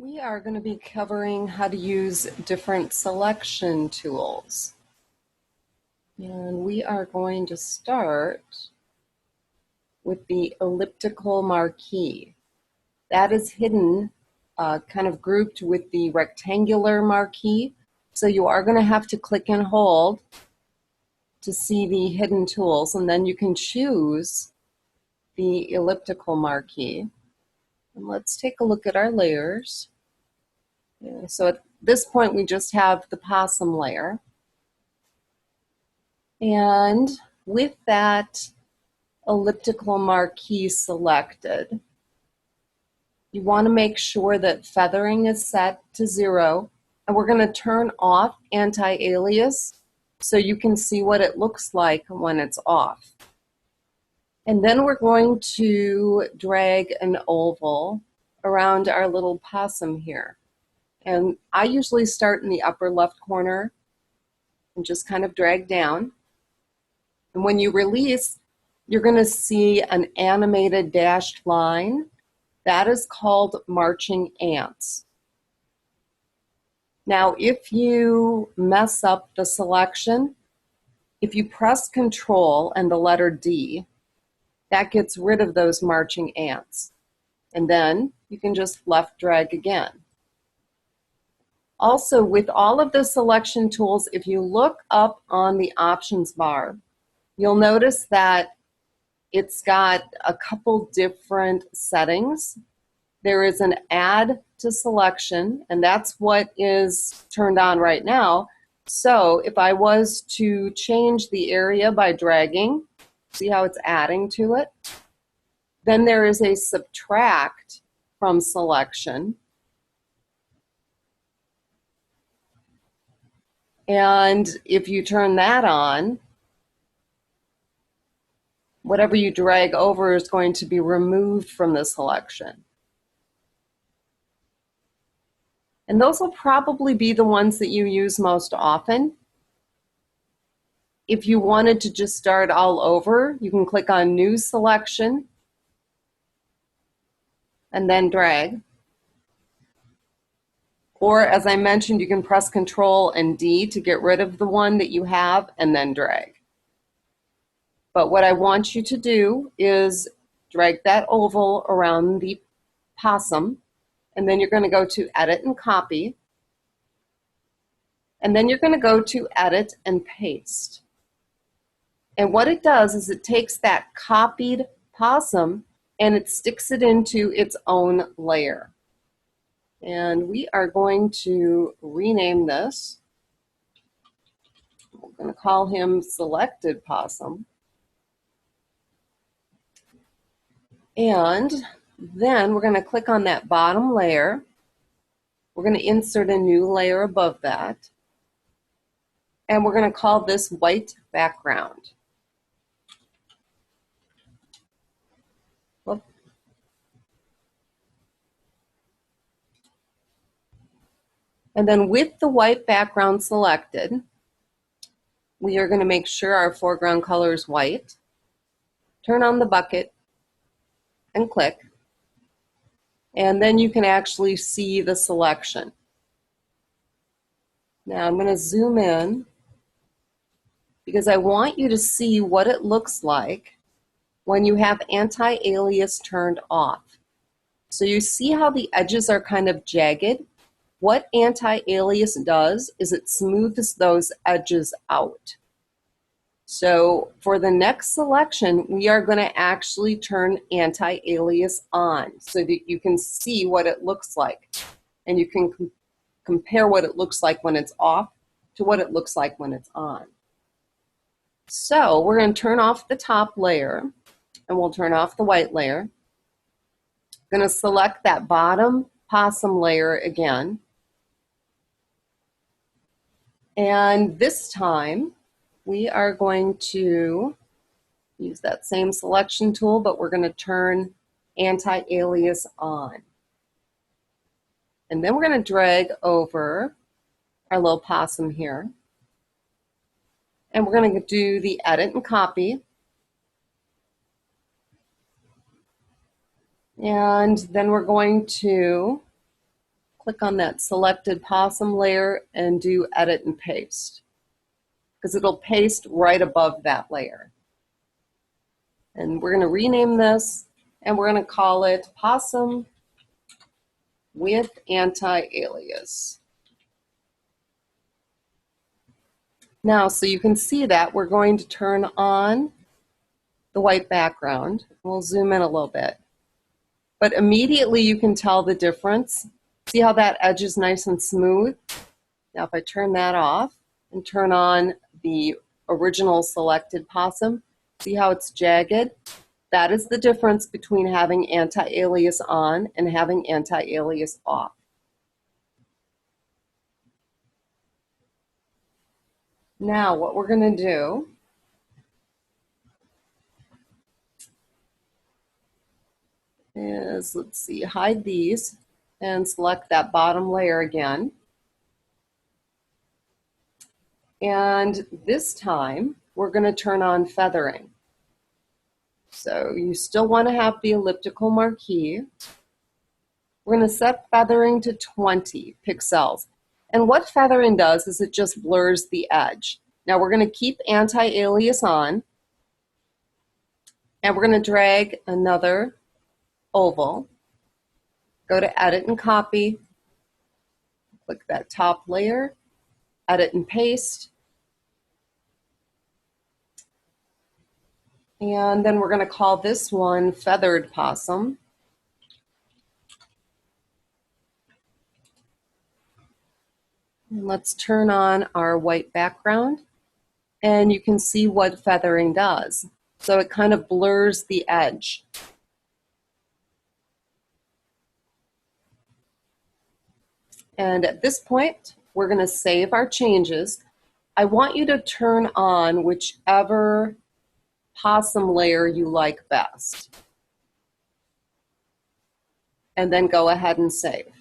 We are going to be covering how to use different selection tools. And we are going to start with the elliptical marquee. That is hidden, kind of grouped with the rectangular marquee. So you are going to have to click and hold to see the hidden tools, and then you can choose the elliptical marquee. And let's take a look at our layers. So at this point, we just have the possum layer. And with that elliptical marquee selected, you want to make sure that feathering is set to 0. And we're going to turn off anti-alias so you can see what it looks like when it's off. And then we're going to drag an oval around our little possum here. And I usually start in the upper left corner and just kind of drag down. And when you release, you're going to see an animated dashed line. That is called marching ants. Now, if you mess up the selection, if you press Control and the letter D, that gets rid of those marching ants. And then you can just left drag again. Also, with all of the selection tools, if you look up on the options bar, you'll notice that it's got a couple different settings. There is an add to selection, and that's what is turned on right now. So if I was to change the area by dragging, see how it's adding to it? Then there is a subtract from selection. And if you turn that on, whatever you drag over is going to be removed from the selection. And those will probably be the ones that you use most often. If you wanted to just start all over, you can click on New Selection and then drag. Or, as I mentioned, you can press Control and D to get rid of the one that you have and then drag. But what I want you to do is drag that oval around the possum, and then you're going to go to Edit and Copy. And then you're going to go to Edit and Paste. And what it does is it takes that copied possum and it sticks it into its own layer. And we are going to rename this. We're going to call him Selected Possum. And then we're going to click on that bottom layer. We're going to insert a new layer above that. And we're going to call this white background. Whoop. And then with the white background selected, we are going to make sure our foreground color is white. Turn on the bucket and click. And then you can actually see the selection. Now I'm going to zoom in because I want you to see what it looks like when you have anti-alias turned off. So you see how the edges are kind of jagged? What anti-alias does is it smooths those edges out. So for the next selection, we are going to actually turn anti-alias on so that you can see what it looks like. And you can compare what it looks like when it's off to what it looks like when it's on. So we're going to turn off the top layer and we'll turn off the white layer. I'm going to select that bottom possum layer again. And this time, we are going to use that same selection tool, but we're going to turn anti-alias on. And then we're going to drag over our little possum here. And we're going to do the Edit and Copy. And then we're going to click on that selected possum layer and do edit and paste, because it'll paste right above that layer. And we're going to rename this, and we're going to call it possum with anti-alias. Now, so you can see that we're going to turn on the white background. We'll zoom in a little bit. But immediately you can tell the difference. See how that edge is nice and smooth? Now if I turn that off and turn on the original selected possum, see how it's jagged? That is the difference between having anti-alias on and having anti-alias off. Now what we're going to do is, let's see, hide these and select that bottom layer again. And this time we're going to turn on feathering. So you still want to have the elliptical marquee. We're going to set feathering to 20 pixels. And what feathering does is it just blurs the edge. Now we're going to keep anti-alias on, and we're going to drag another oval, go to edit and copy, click that top layer, edit and paste, and then we're going to call this one feathered possum. And let's turn on our white background, and you can see what feathering does. So it kind of blurs the edge. And at this point, we're going to save our changes. I want you to turn on whichever possum layer you like best. And then go ahead and save.